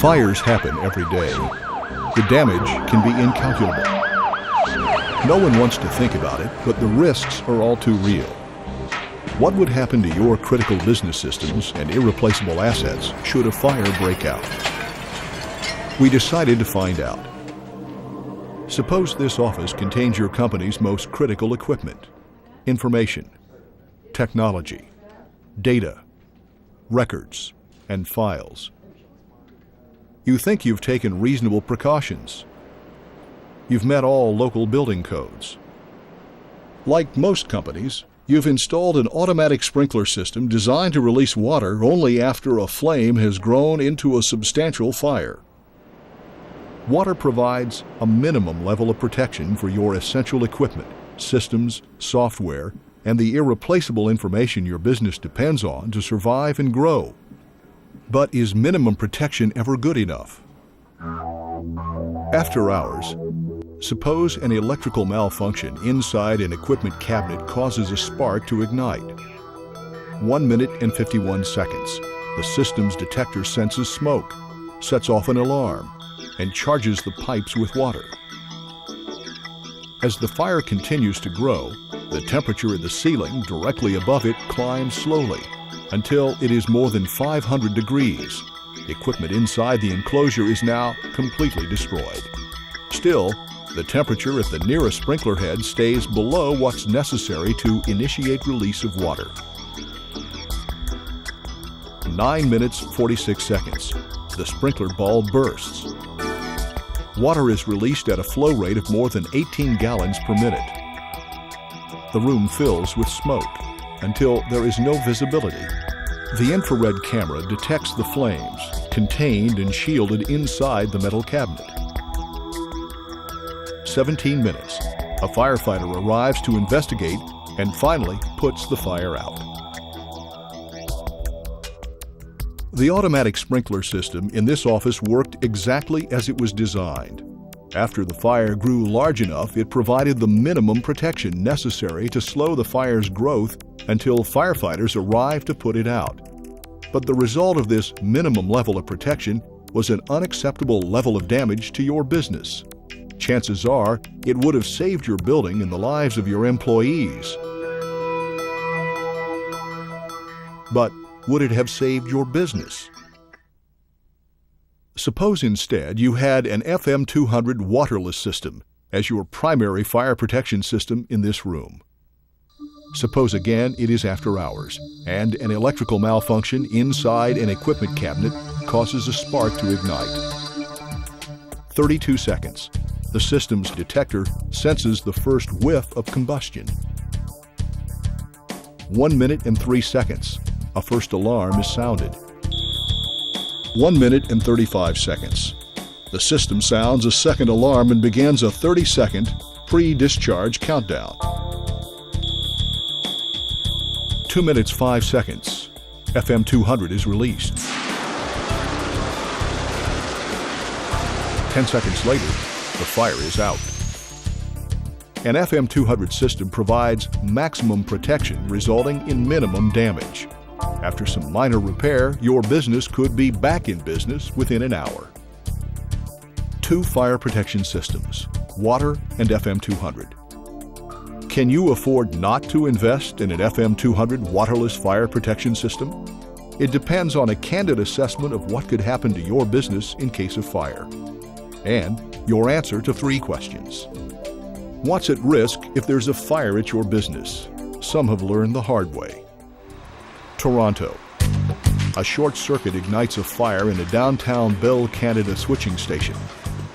Fires happen every day. The damage can be incalculable. No one wants to think about it, but the risks are all too real. What would happen to your critical business systems and irreplaceable assets should a fire break out? We decided to find out. Suppose this office contains your company's most critical equipment, information, technology, data, records, and files. You think you've taken reasonable precautions. You've met all local building codes. Like most companies, you've installed an automatic sprinkler system designed to release water only after a flame has grown into a substantial fire. Water provides a minimum level of protection for your essential equipment, systems, software, and the irreplaceable information your business depends on to survive and grow. But is minimum protection ever good enough? After hours, suppose an electrical malfunction inside an equipment cabinet causes a spark to ignite. 1 minute and 51 seconds. The system's detector senses smoke, sets off an alarm, and charges the pipes with water. As the fire continues to grow, the temperature in the ceiling directly above it climbs slowly until it is more than 500 degrees. Equipment inside the enclosure is now completely destroyed. Still, the temperature at the nearest sprinkler head stays below what's necessary to initiate release of water. 9 minutes, 46 seconds. The sprinkler bulb bursts. Water is released at a flow rate of more than 18 gallons per minute. The room fills with smoke until there is no visibility. The infrared camera detects the flames contained and shielded inside the metal cabinet. 17 minutes. A firefighter arrives to investigate and finally puts the fire out. The automatic sprinkler system in this office worked exactly as it was designed. After the fire grew large enough, it provided the minimum protection necessary to slow the fire's growth until firefighters arrived to put it out. But the result of this minimum level of protection was an unacceptable level of damage to your business. Chances are it would have saved your building and the lives of your employees. But would it have saved your business? Suppose instead you had an FM200 waterless system as your primary fire protection system in this room. Suppose again it is after hours, and an electrical malfunction inside an equipment cabinet causes a spark to ignite. 32 seconds. The system's detector senses the first whiff of combustion. 1 minute and 3 seconds. A first alarm is sounded. 1 minute and 35 seconds. The system sounds a second alarm and begins a 30-second pre-discharge countdown. 2 minutes 5 seconds. FM200 is released. 10 seconds later, the fire is out. An FM200 system provides maximum protection, resulting in minimum damage. After some minor repair, your business could be back in business within an hour. 2 fire protection systems, water and FM200. Can you afford not to invest in an FM200 waterless fire protection system? It depends on a candid assessment of what could happen to your business in case of fire. And your answer to 3 questions. What's at risk if there's a fire at your business? Some have learned the hard way. Toronto. A short circuit ignites a fire in a downtown Bell Canada switching station.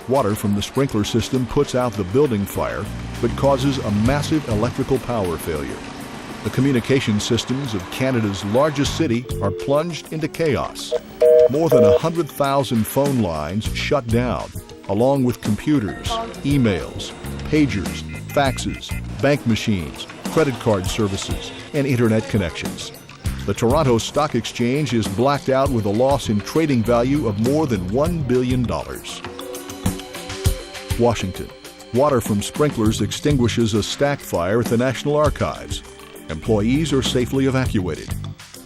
Water from the sprinkler system puts out the building fire, but causes a massive electrical power failure. The communication systems of Canada's largest city are plunged into chaos. More than 100,000 phone lines shut down, along with computers, emails, pagers, faxes, bank machines, credit card services, and internet connections. The Toronto Stock Exchange is blacked out with a loss in trading value of more than $1 billion. Washington. Water from sprinklers extinguishes a stack fire at the National Archives. Employees are safely evacuated.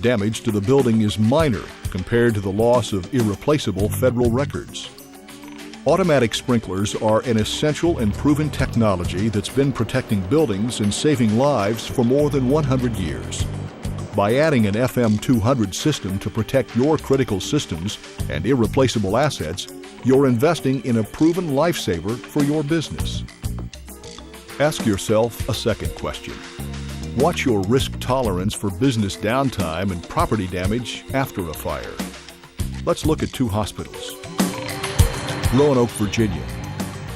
Damage to the building is minor compared to the loss of irreplaceable federal records. Automatic sprinklers are an essential and proven technology that's been protecting buildings and saving lives for more than 100 years. By adding an FM200 system to protect your critical systems and irreplaceable assets, you're investing in a proven lifesaver for your business. Ask yourself a second question. What's your risk tolerance for business downtime and property damage after a fire? Let's look at two hospitals. Roanoke, Virginia.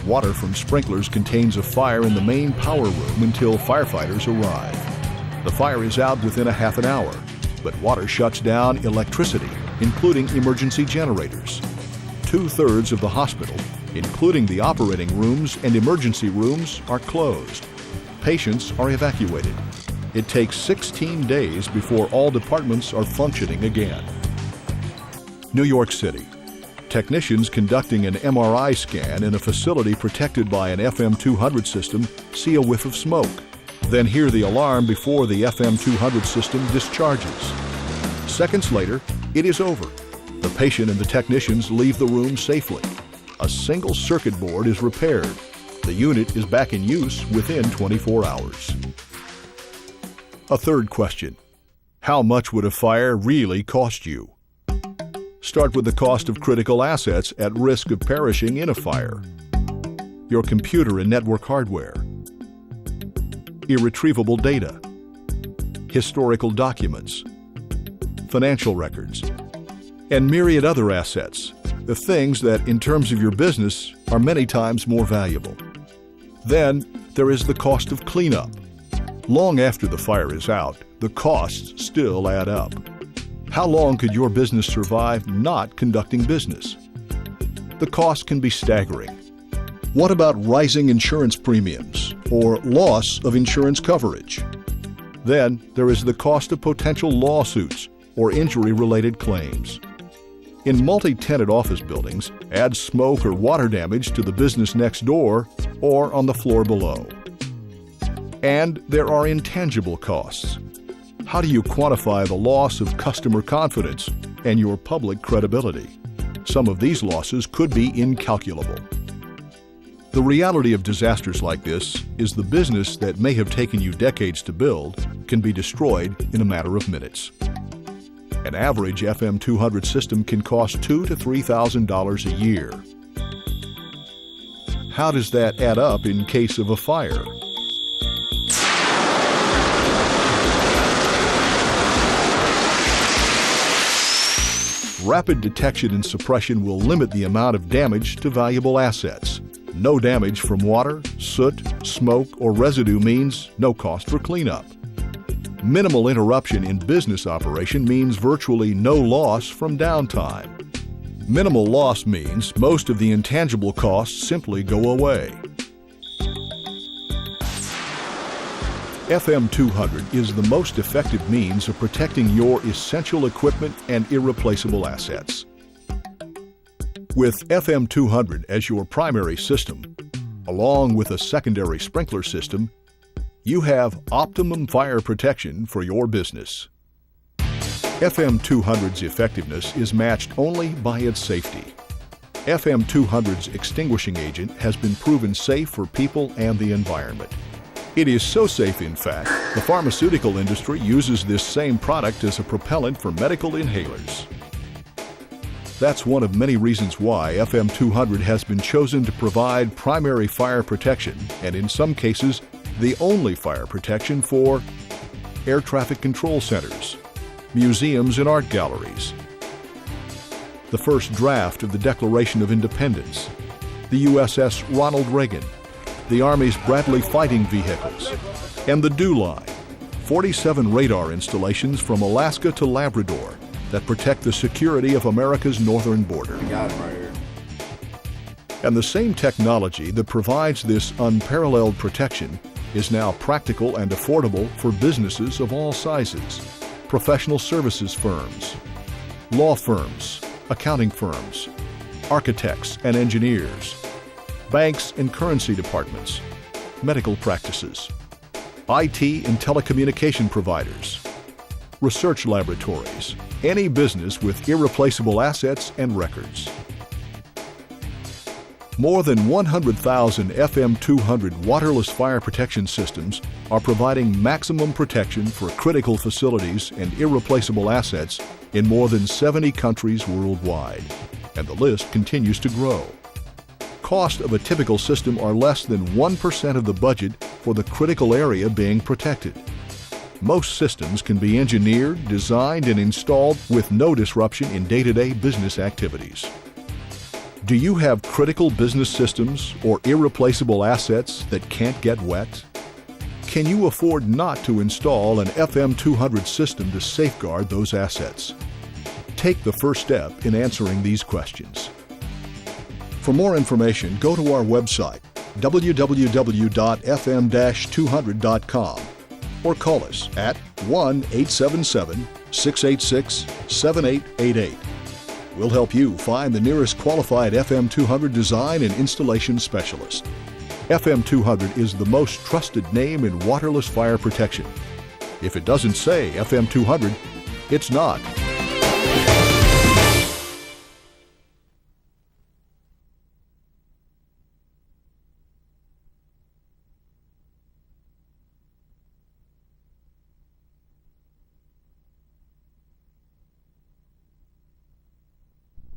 Water from sprinklers contains a fire in the main power room until firefighters arrive. The fire is out within a half an hour, but water shuts down electricity, including emergency generators. 2/3 of the hospital, including the operating rooms and emergency rooms, are closed. Patients are evacuated. It takes 16 days before all departments are functioning again. New York City. Technicians conducting an MRI scan in a facility protected by an FM200 system see a whiff of smoke, then hear the alarm before the FM200 system discharges. Seconds later, it is over. The patient and the technicians leave the room safely. A single circuit board is repaired. The unit is back in use within 24 hours. A third question. How much would a fire really cost you? Start with the cost of critical assets at risk of perishing in a fire. Your computer and network hardware. Irretrievable data. Historical documents. Financial records. And myriad other assets, the things that, in terms of your business, are many times more valuable. Then, there is the cost of cleanup. Long after the fire is out, the costs still add up. How long could your business survive not conducting business? The cost can be staggering. What about rising insurance premiums or loss of insurance coverage? Then, there is the cost of potential lawsuits or injury-related claims. In multi-tenant office buildings, add smoke or water damage to the business next door or on the floor below. And there are intangible costs. How do you quantify the loss of customer confidence and your public credibility? Some of these losses could be incalculable. The reality of disasters like this is the business that may have taken you decades to build can be destroyed in a matter of minutes. An average FM200 system can cost $2,000 to $3,000 a year. How does that add up in case of a fire? Rapid detection and suppression will limit the amount of damage to valuable assets. No damage from water, soot, smoke, or residue means no cost for cleanup. Minimal interruption in business operation means virtually no loss from downtime. Minimal loss means most of the intangible costs simply go away. FM200 is the most effective means of protecting your essential equipment and irreplaceable assets. With FM200 as your primary system, along with a secondary sprinkler system, you have optimum fire protection for your business. FM200's effectiveness is matched only by its safety. FM200's extinguishing agent has been proven safe for people and the environment. It is so safe, in fact, the pharmaceutical industry uses this same product as a propellant for medical inhalers. That's one of many reasons why FM200 has been chosen to provide primary fire protection, and in some cases, the only fire protection for air traffic control centers, museums and art galleries, the first draft of the Declaration of Independence, the USS Ronald Reagan, the Army's Bradley fighting vehicles, and the DEW Line, 47 radar installations from Alaska to Labrador that protect the security of America's northern border. Got it right here. And the same technology that provides this unparalleled protection is now practical and affordable for businesses of all sizes, professional services firms, law firms, accounting firms, architects and engineers, banks and currency departments, medical practices, IT and telecommunication providers, research laboratories, any business with irreplaceable assets and records. More than 100,000 FM200 waterless fire protection systems are providing maximum protection for critical facilities and irreplaceable assets in more than 70 countries worldwide, and the list continues to grow. Costs of a typical system are less than 1% of the budget for the critical area being protected. Most systems can be engineered, designed, and installed with no disruption in day-to-day business activities. Do you have critical business systems or irreplaceable assets that can't get wet? Can you afford not to install an FM200 system to safeguard those assets? Take the first step in answering these questions. For more information, go to our website, www.fm-200.com, or call us at 1-877-686-7888. We'll help you find the nearest qualified FM200 design and installation specialist. FM200 is the most trusted name in waterless fire protection. If it doesn't say FM200, it's not.